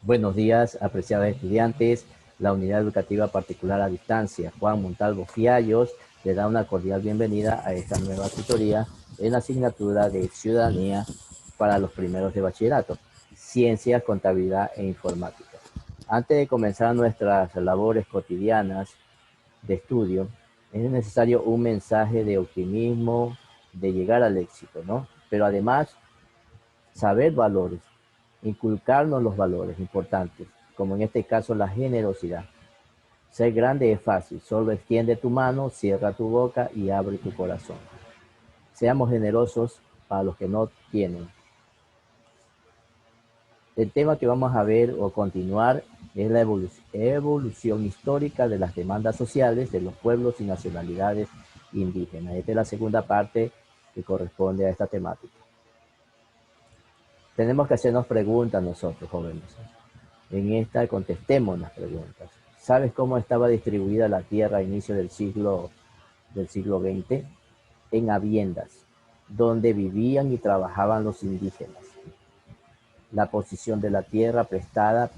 Buenos días, apreciados estudiantes. La Unidad Educativa Particular a Distancia, Juan Montalvo Fiallos, le da una cordial bienvenida a esta nueva tutoría en la asignatura de Ciudadanía para los primeros de bachillerato, Ciencias, Contabilidad e Informática. Antes de comenzar nuestras labores cotidianas de estudio, es necesario un mensaje de optimismo, de llegar al éxito, ¿no? Pero además, saber valores, inculcarnos los valores importantes, como en este caso la generosidad. Ser grande es fácil, solo extiende tu mano, cierra tu boca y abre tu corazón. Seamos generosos para los que no tienen. El tema que vamos a ver o continuar es la evolución histórica de las demandas sociales de los pueblos y nacionalidades indígenas. Esta es la segunda parte que corresponde a esta temática. Tenemos que hacernos preguntas nosotros, jóvenes. En esta contestemos las preguntas. ¿Sabes cómo estaba distribuida la tierra a inicio del siglo XX? En habiendas, donde vivían y trabajaban los indígenas. La posición de la tierra prestada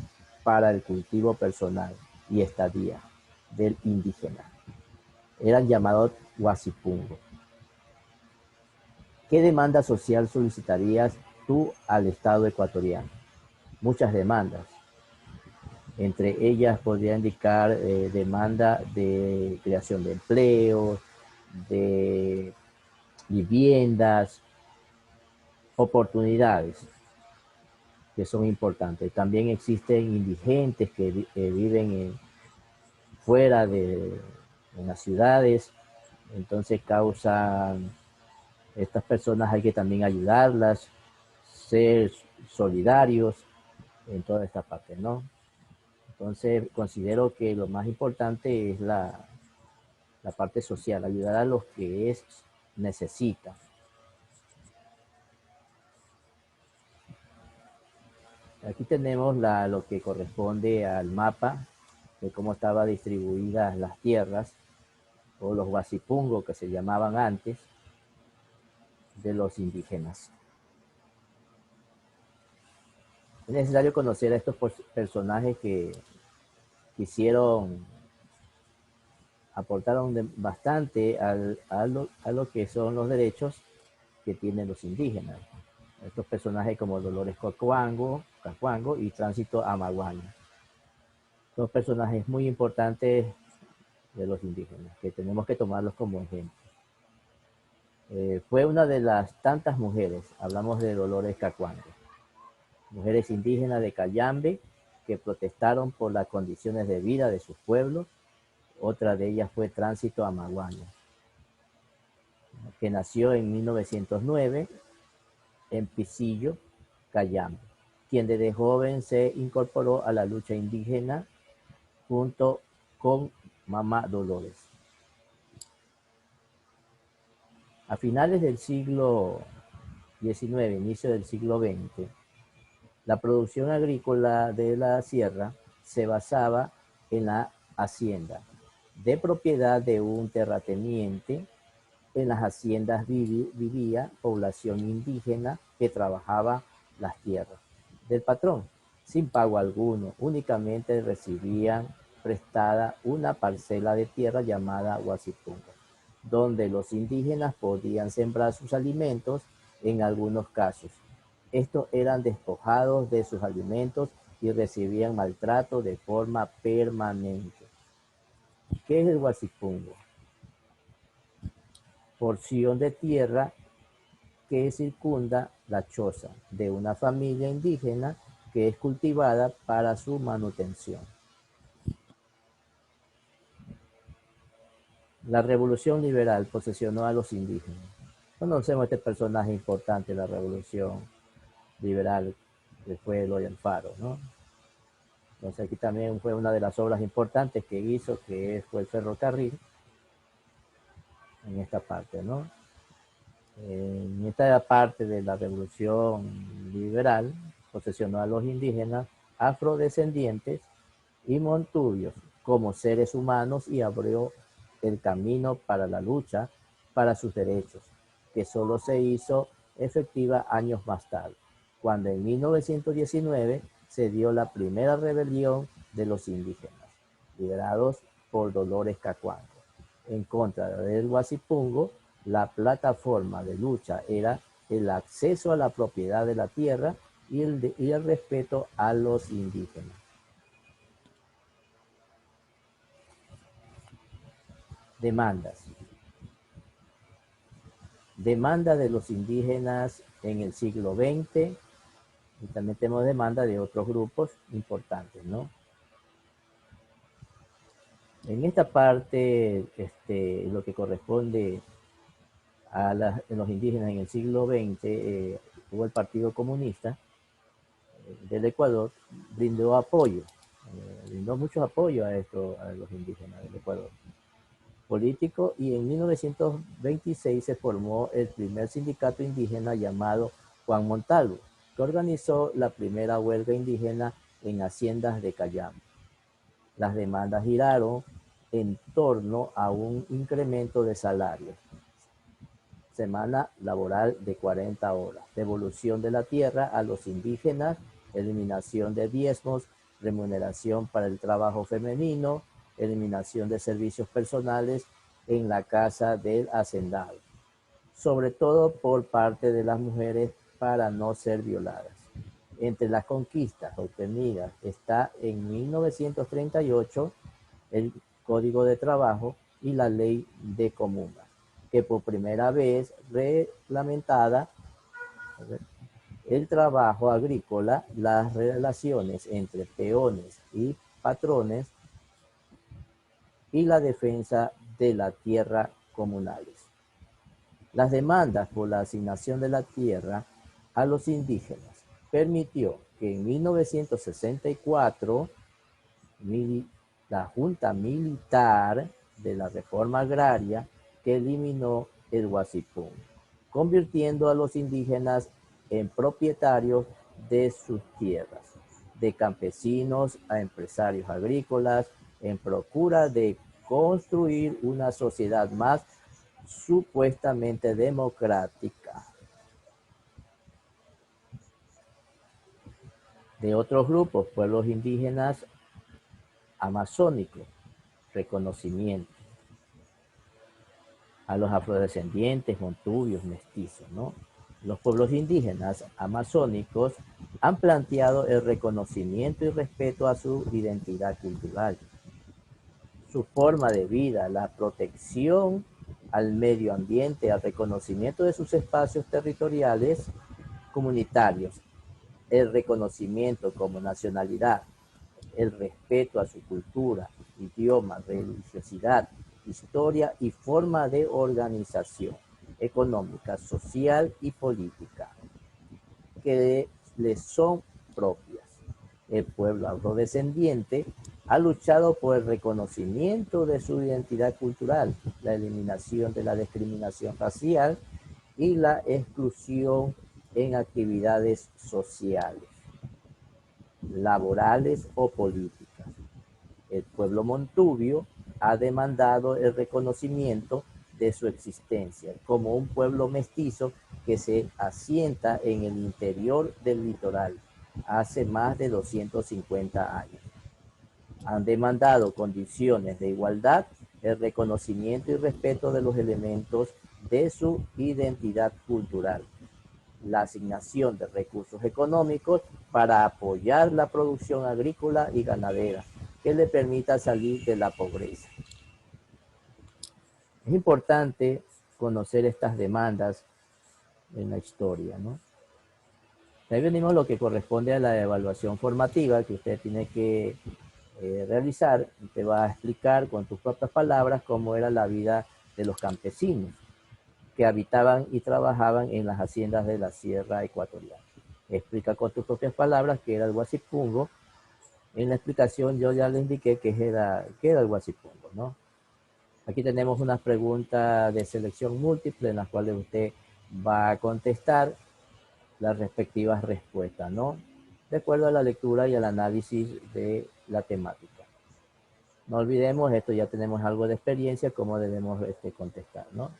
para el cultivo personal y estadía del indígena. Eran llamados huasipungo. ¿Qué demanda social solicitarías tú al Estado ecuatoriano? Muchas demandas. Entre ellas podría indicar demanda de creación de empleos, de viviendas, oportunidades que son importantes. También existen indigentes que viven fuera en las ciudades, entonces causan, estas personas hay que también ayudarlas, ser solidarios en toda esta parte, ¿no? Entonces considero que lo más importante es la parte social, ayudar a los que necesitan. Aquí tenemos lo que corresponde al mapa de cómo estaban distribuidas las tierras o los guasipungos que se llamaban antes de los indígenas. Es necesario conocer a estos personajes que hicieron, aportaron bastante a lo que son los derechos que tienen los indígenas. Estos personajes como Dolores Cacuango y Tránsito Amaguaña. Son personajes muy importantes de los indígenas, que tenemos que tomarlos como ejemplo. Fue una de las tantas mujeres, hablamos de Dolores Cacuango, mujeres indígenas de Cayambe, que protestaron por las condiciones de vida de sus pueblos. Otra de ellas fue Tránsito Amaguaña, que nació en 1909 en Pisillo, Cayambe, quien desde joven se incorporó a la lucha indígena junto con Mamá Dolores. A finales del siglo XIX, inicio del siglo XX, la producción agrícola de la sierra se basaba en la hacienda, de propiedad de un terrateniente. En las haciendas vivía población indígena que trabajaba las tierras del patrón sin pago alguno, únicamente recibían prestada una parcela de tierra llamada huasipunga, donde los indígenas podían sembrar sus alimentos. En algunos casos estos eran despojados de sus alimentos y recibían maltrato de forma permanente. ¿Qué es el huasipungo? Porción de tierra que circunda la choza de una familia indígena que es cultivada para su manutención. La revolución liberal posesionó a los indígenas. Conocemos este personaje importante de la revolución liberal, que fue Eloy Alfaro, ¿no? Entonces aquí también fue una de las obras importantes que hizo, que fue el ferrocarril, en esta parte, ¿no? En esta parte de la revolución liberal, posesionó a los indígenas afrodescendientes y montubios como seres humanos y abrió el camino para la lucha para sus derechos, que solo se hizo efectiva años más tarde, cuando en 1919 se dio la primera rebelión de los indígenas, liderados por Dolores Cacuango. En contra del Guasipungo, la plataforma de lucha era el acceso a la propiedad de la tierra y el respeto a los indígenas. Demandas. Demanda de los indígenas en el siglo XX, y también tenemos demanda de otros grupos importantes, ¿no? En esta parte, lo que corresponde a los indígenas en el siglo XX, hubo el Partido Comunista del Ecuador, brindó mucho apoyo a los indígenas del Ecuador político, y en 1926 se formó el primer sindicato indígena llamado Juan Montalvo, que organizó la primera huelga indígena en haciendas de Cayambe. Las demandas giraron en torno a un incremento de salarios, semana laboral de 40 horas, devolución de la tierra a los indígenas, eliminación de diezmos, remuneración para el trabajo femenino, eliminación de servicios personales en la casa del hacendado, sobre todo por parte de las mujeres para no ser violadas. Entre las conquistas obtenidas está en 1938 el Código de Trabajo y la Ley de Comunas, que por primera vez reglamentada el trabajo agrícola, las relaciones entre peones y patrones y la defensa de la tierra comunales. Las demandas por la asignación de la tierra a los indígenas permitió que en 1964 la Junta Militar de la Reforma Agraria que eliminó el Guasipún, convirtiendo a los indígenas en propietarios de sus tierras, de campesinos a empresarios agrícolas, en procura de construir una sociedad más supuestamente democrática. De otros grupos, pueblos indígenas amazónicos, reconocimiento a los afrodescendientes, montubios, mestizos, ¿no? Los pueblos indígenas amazónicos han planteado el reconocimiento y respeto a su identidad cultural, su forma de vida, la protección al medio ambiente, al reconocimiento de sus espacios territoriales comunitarios, el reconocimiento como nacionalidad, el respeto a su cultura, idioma, religiosidad, historia y forma de organización económica, social y política que les son propias. El pueblo afrodescendiente ha luchado por el reconocimiento de su identidad cultural, la eliminación de la discriminación racial y la exclusión en actividades sociales, laborales o políticas. El pueblo montubio ha demandado el reconocimiento de su existencia como un pueblo mestizo que se asienta en el interior del litoral hace más de 250 años. Han demandado condiciones de igualdad, el reconocimiento y respeto de los elementos de su identidad cultural, la asignación de recursos económicos para apoyar la producción agrícola y ganadera que le permita salir de la pobreza. Es importante conocer estas demandas en la historia, ¿no? Ahí venimos a lo que corresponde a la evaluación formativa que usted tiene que realizar. Te va a explicar con tus propias palabras cómo era la vida de los campesinos que habitaban y trabajaban en las haciendas de la Sierra Ecuatoriana. Explica con tus propias palabras qué era el Guasipungo. En la explicación yo ya le indiqué qué era el Guasipungo, ¿no? Aquí tenemos unas preguntas de selección múltiple en las cuales usted va a contestar las respectivas respuestas, ¿no? De acuerdo a la lectura y al análisis de la temática. No olvidemos, esto ya tenemos algo de experiencia, cómo debemos contestar, ¿no?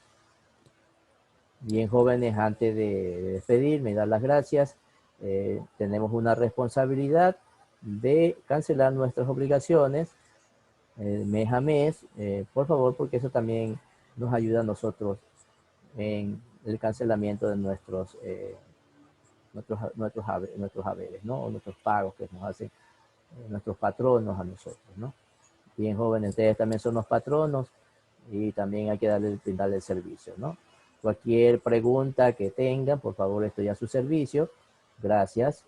Bien, jóvenes, antes de despedirme y dar las gracias, tenemos una responsabilidad de cancelar nuestras obligaciones mes a mes, por favor, porque eso también nos ayuda a nosotros en el cancelamiento de nuestros haberes, ¿no? O nuestros pagos que nos hacen nuestros patronos a nosotros, ¿no? Bien, jóvenes, ustedes también son los patronos y también hay que brindarle el servicio, ¿no? Cualquier pregunta que tengan, por favor, estoy a su servicio. Gracias.